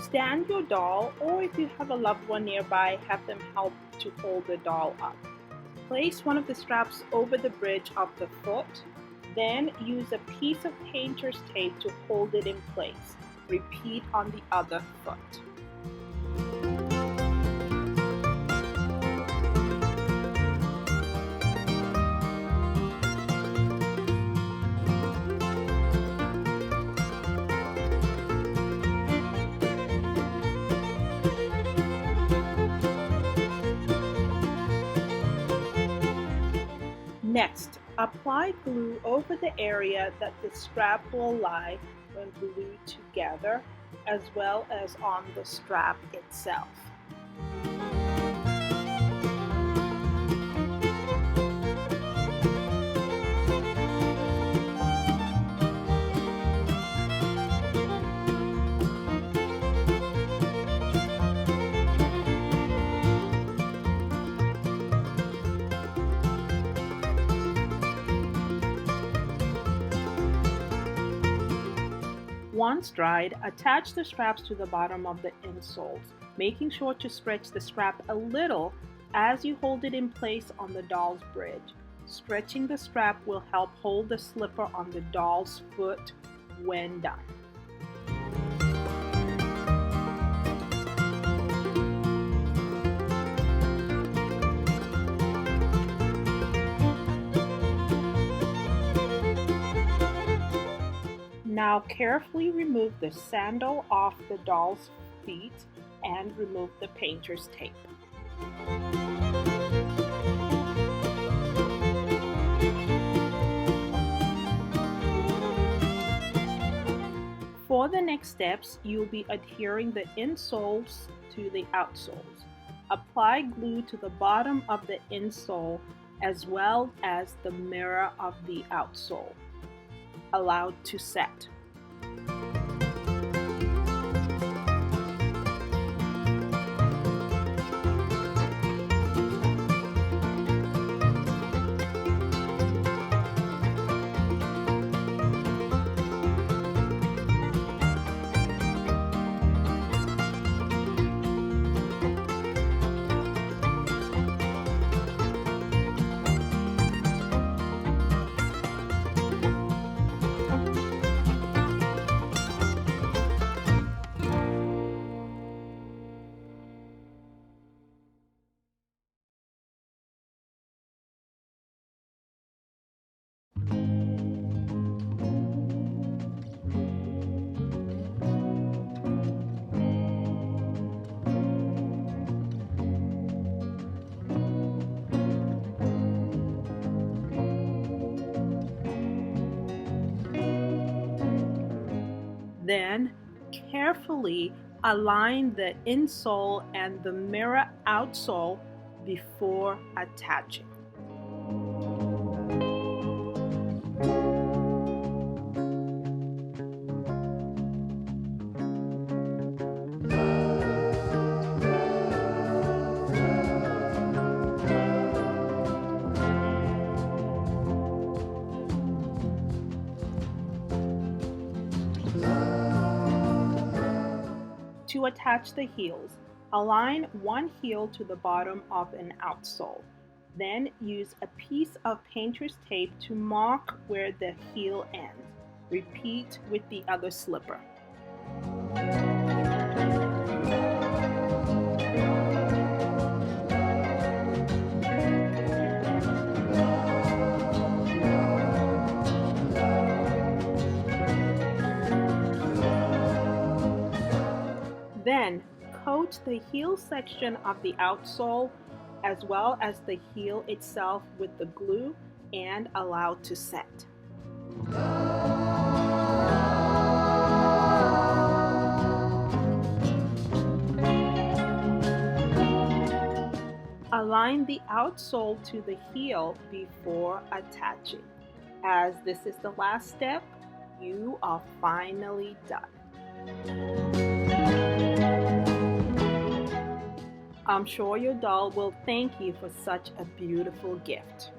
Stand your doll, or if you have a loved one nearby, have them help to hold the doll up. Place one of the straps over the bridge of the foot, then use a piece of painter's tape to hold it in place. Repeat on the other foot. Next, apply glue over the area that the strap will lie when glued together, as well as on the strap itself. Once dried, attach the straps to the bottom of the insoles, making sure to stretch the strap a little as you hold it in place on the doll's bridge. Stretching the strap will help hold the slipper on the doll's foot when done. Now carefully remove the sandal off the doll's feet and remove the painter's tape. For the next steps, you'll be adhering the insoles to the outsoles. Apply glue to the bottom of the insole as well as the mirror of the outsole. Allowed to set. Then, carefully align the insole and the mirror outsole before attaching. To attach the heels, align one heel to the bottom of an outsole. Then use a piece of painter's tape to mark where the heel ends. Repeat with the other slipper. Then, coat the heel section of the outsole as well as the heel itself with the glue and allow to set. Align the outsole to the heel before attaching. As this is the last step, you are finally done. I'm sure your doll will thank you for such a beautiful gift.